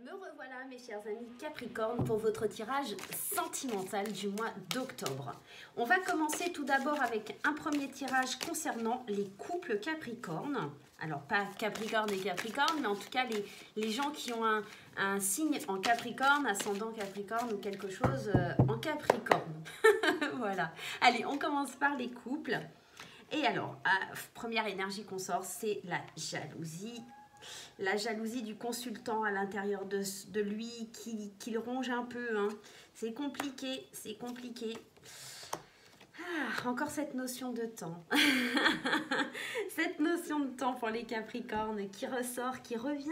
Me revoilà mes chers amis Capricorne pour votre tirage sentimental du mois d'octobre. On va commencer tout d'abord avec un premier tirage concernant les couples Capricorne. Alors pas Capricorne et Capricorne, mais en tout cas les gens qui ont un signe en Capricorne, ascendant Capricorne ou quelque chose en Capricorne. Voilà. Allez, on commence par les couples. Et alors, première énergie qu'on sort, c'est la jalousie. La jalousie du consultant à l'intérieur de lui qui le ronge un peu. Hein. C'est compliqué, c'est compliqué. Encore cette notion de temps. Cette notion de temps pour les Capricornes qui ressort, qui revient.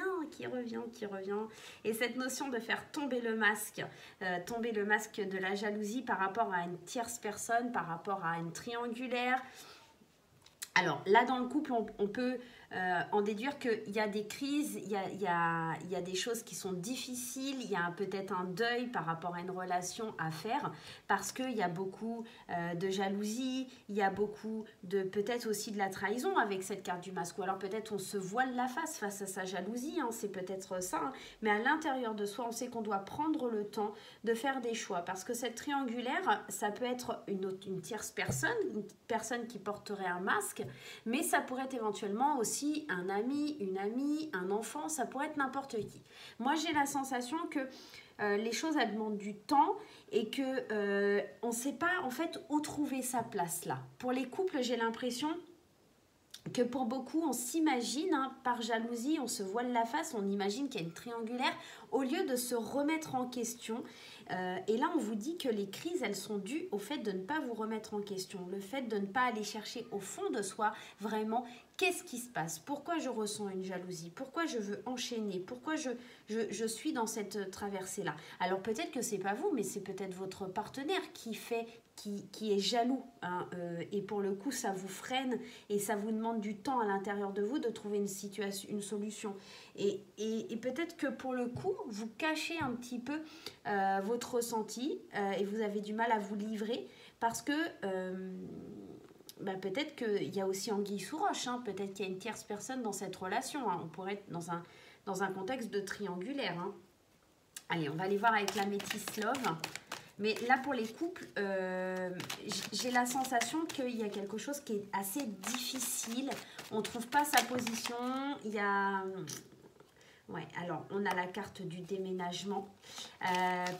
Et cette notion de faire tomber le masque de la jalousie par rapport à une tierce personne, par rapport à une triangulaire. Alors là, dans le couple, on peut en déduire qu'il y a des crises, il y a des choses qui sont difficiles, il y a peut-être un deuil par rapport à une relation à faire parce qu'il y a beaucoup de jalousie, il y a beaucoup de peut-être aussi de la trahison avec cette carte du masque. Ou alors peut-être on se voile la face à sa jalousie, hein, c'est peut-être ça. Hein, mais à l'intérieur de soi, on sait qu'on doit prendre le temps de faire des choix parce que cette triangulaire, ça peut être une tierce personne, une personne qui porterait un masque, mais ça pourrait être éventuellement aussi un ami, une amie, un enfant, ça pourrait être n'importe qui. Moi, j'ai la sensation que les choses, elles demandent du temps et que on ne sait pas en fait où trouver sa place là. Pour les couples, j'ai l'impression que pour beaucoup, on s'imagine, hein, par jalousie, on se voile la face, on imagine qu'il y a une triangulaire, au lieu de se remettre en question. Et là, on vous dit que les crises, elles sont dues au fait de ne pas vous remettre en question, le fait de ne pas aller chercher au fond de soi vraiment qu'est-ce qui se passe, pourquoi je ressens une jalousie, pourquoi je veux enchaîner, pourquoi je suis dans cette traversée-là. Alors peut-être que c'est pas vous, mais c'est peut-être votre partenaire qui est jaloux, hein, et pour le coup ça vous freine et ça vous demande du temps à l'intérieur de vous de trouver une solution et peut-être que pour le coup vous cachez un petit peu votre ressenti et vous avez du mal à vous livrer parce que peut-être qu'il y a aussi anguille sous roche, hein, peut-être qu'il y a une tierce personne dans cette relation, hein, on pourrait être dans un contexte de triangulaire, hein. Allez, on va aller voir avec la métisse love. Mais là, pour les couples, j'ai la sensation qu'il y a quelque chose qui est assez difficile. On ne trouve pas sa position. Il y a... Ouais, alors, on a la carte du déménagement.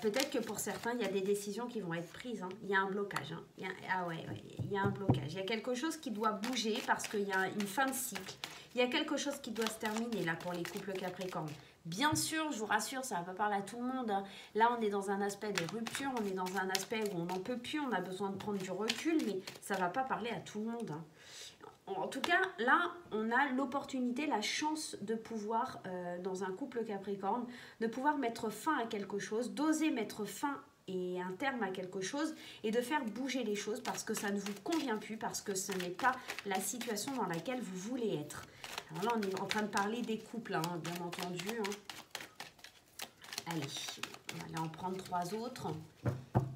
Peut-être que pour certains, il y a des décisions qui vont être prises. Hein. Il y a un blocage. Hein. Il y a un blocage. Il y a quelque chose qui doit bouger parce qu'il y a une fin de cycle. Il y a quelque chose qui doit se terminer là pour les couples Capricorne. Bien sûr, je vous rassure, ça ne va pas parler à tout le monde. Hein. Là, on est dans un aspect de rupture, on est dans un aspect où on n'en peut plus, on a besoin de prendre du recul, mais ça ne va pas parler à tout le monde. Hein. En tout cas, là, on a l'opportunité, la chance de pouvoir, dans un couple Capricorne, de pouvoir mettre fin à quelque chose, d'oser mettre fin et un terme à quelque chose et de faire bouger les choses parce que ça ne vous convient plus, parce que ce n'est pas la situation dans laquelle vous voulez être. Alors là, on est en train de parler des couples, hein, bien entendu. Hein. Allez, on va aller en prendre 3 autres.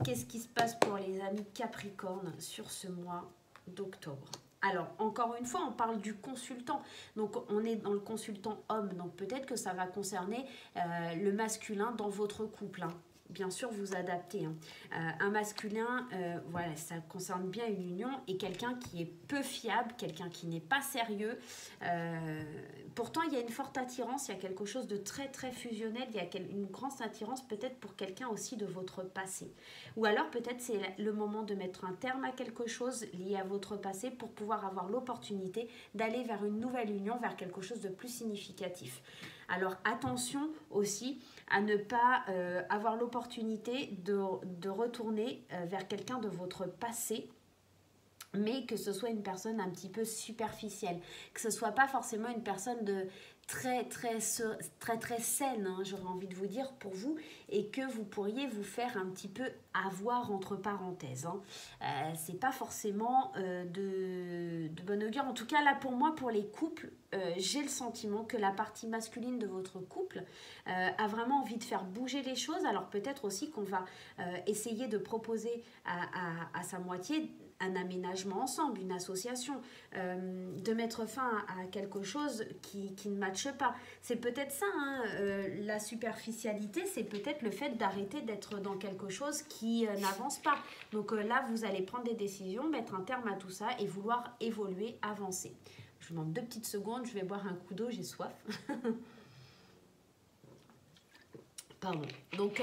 Qu'est-ce qui se passe pour les amis Capricorne sur ce mois d'octobre ? Alors, encore une fois, on parle du consultant. Donc, on est dans le consultant homme. Donc, peut-être que ça va concerner le masculin dans votre couple. Hein. Bien sûr, vous adaptez. Hein. Un masculin, voilà, ça concerne bien une union et quelqu'un qui est peu fiable, quelqu'un qui n'est pas sérieux. Pourtant, il y a une forte attirance, il y a quelque chose de très, très fusionnel, il y a une grande attirance peut-être pour quelqu'un aussi de votre passé. Ou alors, peut-être c'est le moment de mettre un terme à quelque chose lié à votre passé pour pouvoir avoir l'opportunité d'aller vers une nouvelle union, vers quelque chose de plus significatif. Alors, attention aussi à ne pas avoir l'opportunité de retourner vers quelqu'un de votre passé, mais que ce soit une personne un petit peu superficielle, que ce soit pas forcément une personne de très saine, hein, j'aurais envie de vous dire pour vous, et que vous pourriez vous faire un petit peu avoir entre parenthèses. Hein. C'est pas forcément de bon augure. En tout cas, là pour moi, pour les couples, j'ai le sentiment que la partie masculine de votre couple a vraiment envie de faire bouger les choses. Alors peut-être aussi qu'on va essayer de proposer à sa moitié un aménagement ensemble, une association, de mettre fin à quelque chose qui ne matche pas. C'est peut-être ça, hein, la superficialité, c'est peut-être le fait d'arrêter d'être dans quelque chose qui n'avance pas. Donc là, vous allez prendre des décisions, mettre un terme à tout ça et vouloir évoluer, avancer. Je vous demande 2 petites secondes, je vais boire un coup d'eau, j'ai soif. Pardon. Donc,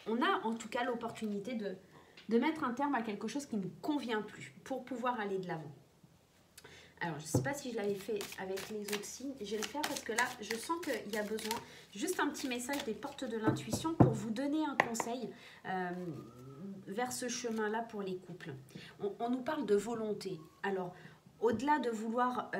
on a en tout cas l'opportunité de mettre un terme à quelque chose qui ne convient plus pour pouvoir aller de l'avant. Alors, je ne sais pas si je l'avais fait avec les autres signes. Je vais le faire parce que là, je sens qu'il y a besoin. Juste un petit message des portes de l'intuition pour vous donner un conseil vers ce chemin-là pour les couples. On nous parle de volonté. Alors, au-delà de vouloir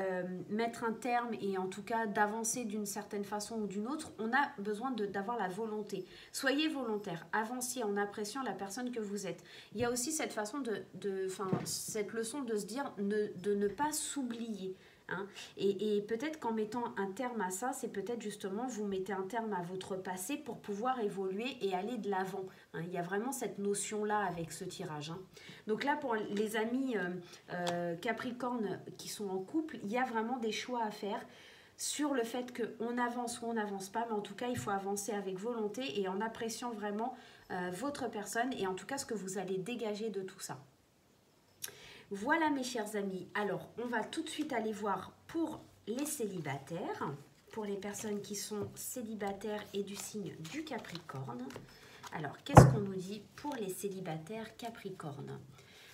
mettre un terme et en tout cas d'avancer d'une certaine façon ou d'une autre, on a besoin d'avoir la volonté. Soyez volontaire, avancez en appréciant la personne que vous êtes. Il y a aussi cette façon cette leçon de se dire de ne pas s'oublier. Hein. Et peut-être qu'en mettant un terme à ça, c'est peut-être justement vous mettez un terme à votre passé pour pouvoir évoluer et aller de l'avant. Hein. Il y a vraiment cette notion-là avec ce tirage. Hein. Donc là, pour les amis Capricorne qui sont en couple, il y a vraiment des choix à faire sur le fait qu'on avance ou on n'avance pas, mais en tout cas, il faut avancer avec volonté et en appréciant vraiment votre personne et en tout cas ce que vous allez dégager de tout ça. Voilà mes chers amis, alors on va tout de suite aller voir pour les célibataires, pour les personnes qui sont célibataires et du signe du Capricorne. Alors qu'est-ce qu'on nous dit pour les célibataires Capricorne?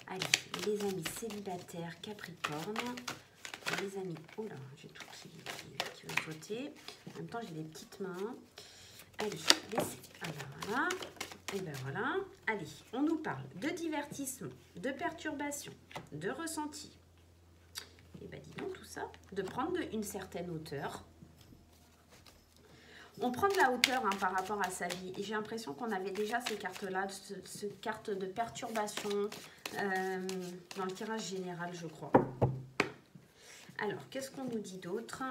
Allez, les amis célibataires Capricorne, les amis, oh là, j'ai tout qui veut sauter, en même temps j'ai des petites mains. Allez, voilà. Et ben voilà, allez, on nous parle de divertissement, de perturbation, de ressenti. Et ben dis donc tout ça, de prendre une certaine hauteur. On prend de la hauteur hein, par rapport à sa vie. Et j'ai l'impression qu'on avait déjà ces cartes-là, ce carte de perturbation dans le tirage général, je crois. Alors, qu'est-ce qu'on nous dit d'autre?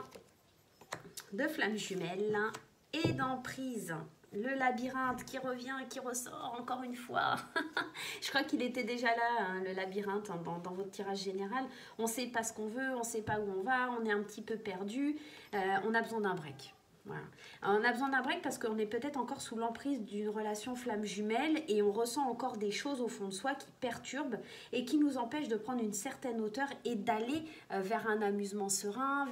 De flammes jumelles et d'emprise. Le labyrinthe qui revient et qui ressort encore une fois. Je crois qu'il était déjà là, hein, le labyrinthe, hein, dans votre tirage général. On ne sait pas ce qu'on veut, on ne sait pas où on va, on est un petit peu perdu. On a besoin d'un break. Voilà. Alors, on a besoin d'un break parce qu'on est peut-être encore sous l'emprise d'une relation flamme jumelle et on ressent encore des choses au fond de soi qui perturbent et qui nous empêchent de prendre une certaine hauteur et d'aller vers un amusement serein,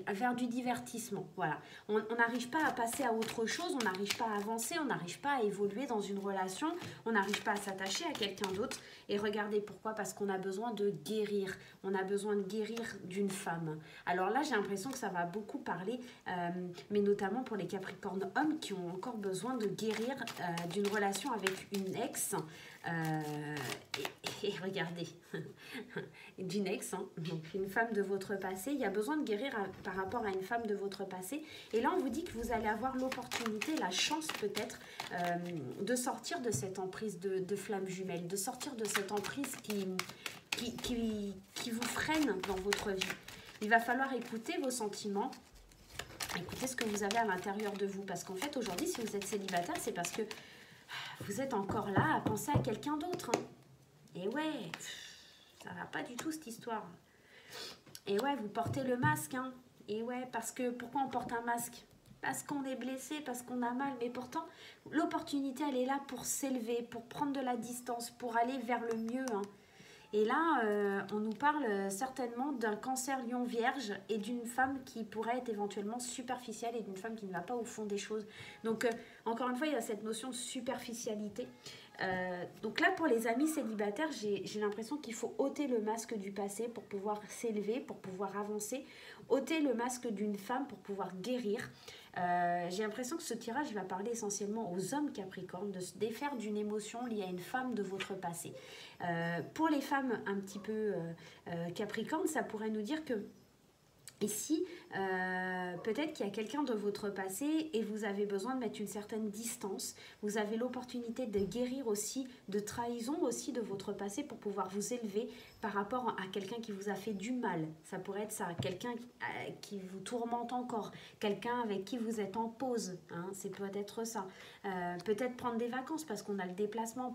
vers du divertissement. Voilà. On n'arrive pas à passer à autre chose, on n'arrive pas à avancer, on n'arrive pas à évoluer dans une relation, on n'arrive pas à s'attacher à quelqu'un d'autre. Et regardez pourquoi, parce qu'on a besoin de guérir, on a besoin de guérir d'une femme. Alors là, j'ai l'impression que ça va beaucoup parler, mais notamment pour les Capricornes hommes qui ont encore besoin de guérir d'une relation avec une ex. Et regardez, d'une ex, hein, donc une femme de votre passé. Il y a besoin de guérir par rapport à une femme de votre passé. Et là, on vous dit que vous allez avoir l'opportunité, la chance peut-être, de sortir de cette emprise de flamme jumelle, de sortir de cette emprise qui vous freine dans votre vie. Il va falloir écouter vos sentiments, écoutez ce que vous avez à l'intérieur de vous. Parce qu'en fait, aujourd'hui, si vous êtes célibataire, c'est parce que vous êtes encore là à penser à quelqu'un d'autre. Hein. Et ouais, ça va pas du tout cette histoire. Et ouais, vous portez le masque. Hein. Et ouais, parce que pourquoi on porte un masque? Parce qu'on est blessé, parce qu'on a mal. Mais pourtant, l'opportunité, elle est là pour s'élever, pour prendre de la distance, pour aller vers le mieux. Hein. Et là, on nous parle certainement d'un cancer lion vierge et d'une femme qui pourrait être éventuellement superficielle et d'une femme qui ne va pas au fond des choses. Donc, encore une fois, il y a cette notion de superficialité. Donc là, pour les amis célibataires, j'ai l'impression qu'il faut ôter le masque du passé pour pouvoir s'élever, pour pouvoir avancer. Ôter le masque d'une femme pour pouvoir guérir. J'ai l'impression que ce tirage va parler essentiellement aux hommes Capricorne, de se défaire d'une émotion liée à une femme de votre passé. Pour les femmes un petit peu Capricorne, ça pourrait nous dire que Ici, peut-être qu'il y a quelqu'un de votre passé et vous avez besoin de mettre une certaine distance. Vous avez l'opportunité de guérir aussi, de trahison aussi de votre passé pour pouvoir vous élever par rapport à quelqu'un qui vous a fait du mal. Ça pourrait être ça, quelqu'un qui vous tourmente encore, quelqu'un avec qui vous êtes en pause. Hein, c'est peut-être ça. Peut-être prendre des vacances parce qu'on a le déplacement,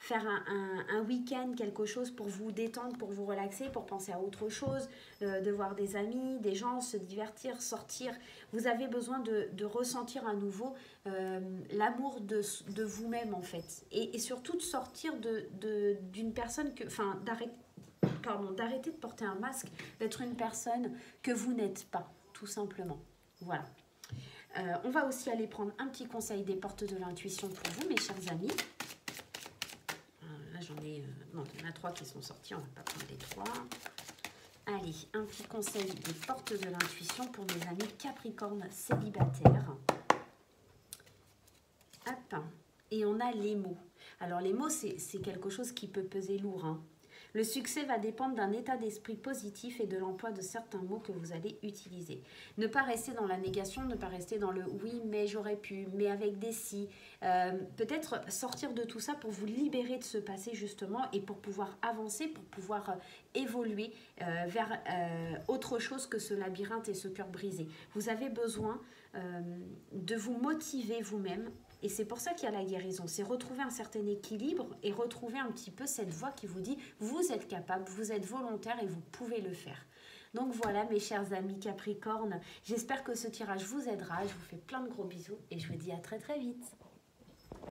faire un week-end, quelque chose pour vous détendre, pour vous relaxer, pour penser à autre chose, de voir des amis, des gens, se divertir, sortir. Vous avez besoin de ressentir à nouveau l'amour de vous-même en fait. Et surtout de sortir d'une personne que... Enfin, d'arrêter de porter un masque, d'être une personne que vous n'êtes pas, tout simplement. Voilà. On va aussi aller prendre un petit conseil des portes de l'intuition pour vous, mes chers amis. Là, j'en ai... non, il y en a 3 qui sont sortis, on ne va pas prendre les 3. Allez, un petit conseil des portes de l'intuition pour mes amis Capricorne célibataires. Hop. Et on a les mots. Alors, les mots, c'est quelque chose qui peut peser lourd, hein. Le succès va dépendre d'un état d'esprit positif et de l'emploi de certains mots que vous allez utiliser. Ne pas rester dans la négation, ne pas rester dans le « oui, mais j'aurais pu », mais avec des « si ». Peut-être sortir de tout ça pour vous libérer de ce passé justement et pour pouvoir avancer, pour pouvoir évoluer vers autre chose que ce labyrinthe et ce cœur brisé. Vous avez besoin de vous motiver vous-même. Et c'est pour ça qu'il y a la guérison, c'est retrouver un certain équilibre et retrouver un petit peu cette voix qui vous dit « vous êtes capable, vous êtes volontaire et vous pouvez le faire ». Donc voilà mes chers amis Capricorne, j'espère que ce tirage vous aidera, je vous fais plein de gros bisous et je vous dis à très très vite.